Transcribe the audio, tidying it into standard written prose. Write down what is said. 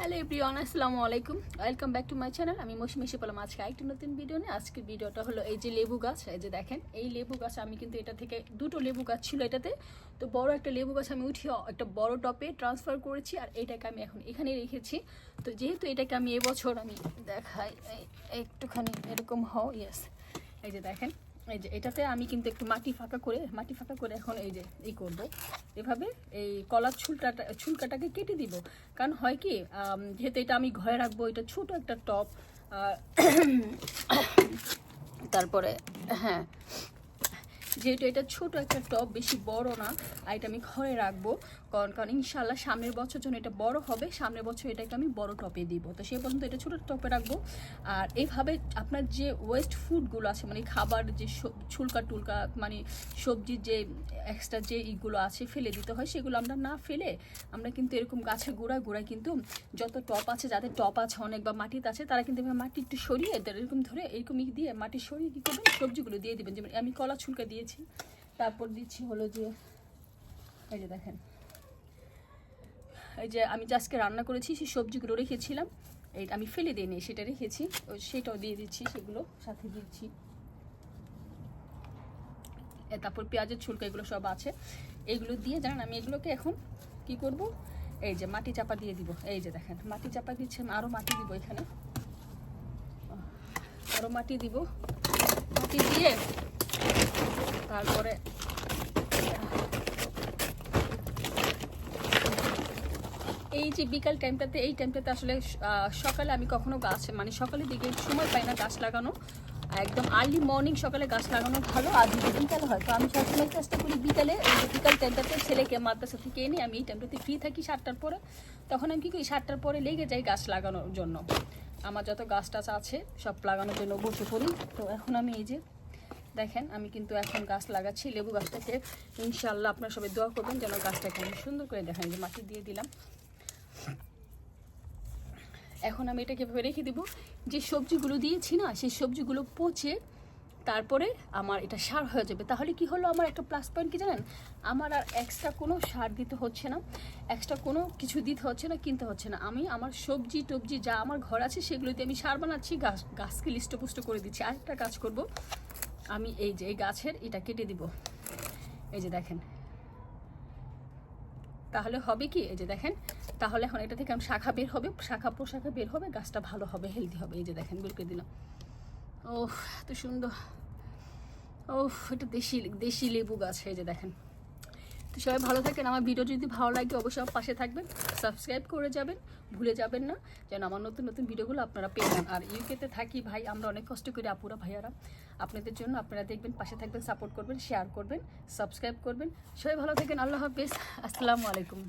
Hello everyone, আসসালামু আলাইকুম। Welcome back to my channel. আমি মৌসুমী এসে পেলাম আজকে একটা নতুন ভিডিও নিয়ে। আজকের ভিডিওটা হলো এই যে লেবু গাছ। এই যে দেখেন, এই লেবু গাছ আমি কিন্তু এটা থেকে দুটো লেবু গাছ ছিল এটাতে, তো বড় একটা লেবু গাছ আমি উঠিয়ে একটা বড় টপে ট্রান্সফার করেছি, আর এটাকে আমি এখন এখানে রেখেছি। তো যেহেতু এটাকে আমি এবছর আমি দেখাই একটুখানি এরকম হও, ইয়েস, এই যে দেখেন, এই যে এটাতে আমি কিন্তু একটু মাটি ফাঁকা করে এখন এই যে এই করব, এভাবে এই কলার ছুলকাটাকে কেটে দিব। কারণ হয় কি, যেহেতু এটা আমি ঘরে রাখবো, এটা ছোট একটা টব, তারপরে হ্যাঁ, যেহেতু এটা ছোট একটা টব, বেশি বড় না, আর এটা আমি ঘরে রাখবো। কারণ ইনশাল্লাহ সামনের বছর যখন এটা বড় হবে, সামনের বছর এটাকে আমি বড় টপে দিব। তো সেই পর্যন্ত এটা ছোট টপে রাখবো। আর এইভাবে আপনার যে ওয়েস্ট ফুডগুলো আছে, মানে খাবার যে ছুলকা মানে সবজির যে এক্সট্রা যে ইগুলো আছে ফেলে দিতে হয়, সেগুলো আমরা না ফেলে আমরা কিন্তু এরকম গাছের গোড়ায় কিন্তু যত টপ আছে, যাদের টপ আছে অনেক বা মাটিতে আছে, তারা কিন্তু মাটি একটু সরিয়ে এরকম ধরে এরকম দিয়ে মাটি সরিয়ে কী করবেন, সবজিগুলো দিয়ে দেবেন। যেমন আমি কলা ছুলকা দিয়েছি, তারপর দিচ্ছি হলো যে এই যে দেখেন, এই যে আমি আজকে রান্না করেছি সেই সবজিগুলো রেখেছিলাম, এই আমি ফেলে দিইনি, সেটা রেখেছি, সেটাও দিয়ে দিচ্ছি, সেগুলো সাথে দিচ্ছি। তারপর পেঁয়াজের ছুলকা এগুলো সব আছে, এইগুলো দিয়ে জানেন আমি এগুলোকে এখন কি করব, এই যে মাটি চাপা দিয়ে দিব। এই যে দেখেন মাটি চাপা দিচ্ছে, আমি আরও মাটি দিব, এখানে আরও মাটি দিব। মাটি দিয়ে তারপরে এই যে বিকাল টাইমটাতে, এই টাইমটাতে আসলে সকালে আমি কখনো গাছ মানে সকালের দিকে সময় পাই না গাছ লাগানো, একদম আর্লি মর্নিং সকালে গাছ লাগানো ভালো, আর যদি বিকালে হয় তো আমি সবসময় চেষ্টা করি বিকালে, এই যে বিকাল টাইমটাতে ছেলেকে মাদ্রাসা থেকে এনে আমি এই টাইমটাতে ফ্রি থাকি 7টার পরে, তখন আমি কী করি 7টার পরে লেগে যাই গাছ লাগানোর জন্য। আমার যত গাছ টাছ আছে সব লাগানোর জন্য বসে পড়ি। তো এখন আমি এই যে দেখেন, আমি কিন্তু এখন গাছ লাগাচ্ছি লেবু গাছটাকে। ইনশাআল্লাহ আপনারা সবাই দোয়া করবেন যেন গাছটাকে আমি সুন্দর করে দেখেন, যে মাটি দিয়ে দিলাম। এখন আমি এটাকে ভেবে রেখে দেবো, যে সবজিগুলো দিয়েছি না, সেই সবজিগুলো পচে তারপরে আমার এটা সার হয়ে যাবে। তাহলে কি হলো, আমার একটা প্লাস পয়েন্ট কি জানেন, আমার আর এক্সট্রা কোনো সার দিতে হচ্ছে না, এক্সট্রা কোনো কিছু দিতে হচ্ছে না, কিনতে হচ্ছে না। আমি আমার সবজি টবজি যা আমার ঘর আছে সেগুলোতে আমি সার বানাচ্ছি, গাছকে লিষ্টপুষ্ট করে দিচ্ছি। আরেকটা কাজ করব, আমি এই যে এই গাছের এটা কেটে দিব, এই যে দেখেন, তাহলে হবে কি, এই যে দেখেন, তাহলে এখন এটা থেকে শাখা বের হবে, শাখা প্রশাখা বের হবে, গাছটা ভালো হবে, হেলদি হবে। এই যে দেখেন বের করে দিলাম। ও এত সুন্দর, ও এটা দেশি লেবু গাছ। এই যে দেখেন। তো সবাই ভালো থাকেন, আমার ভিডিও যদি ভালো লাগে অবশ্যই পাশে থাকবেন, সাবস্ক্রাইব করে যাবেন, ভুলে যাবেন না, যেন আমার নতুন নতুন ভিডিওগুলো আপনারা পেয়ে যান। আর ইউকেতে থাকি ভাই, আমরা অনেক কষ্ট করি আপুরা ভাইয়ারা, আপনাদের জন্য। আপনারা দেখবেন, পাশে থাকবেন, সাপোর্ট করবেন, শেয়ার করবেন, সাবস্ক্রাইব করবেন। সবাই ভালো থাকেন, আল্লাহ হাফেজ, আসসালামু আলাইকুম।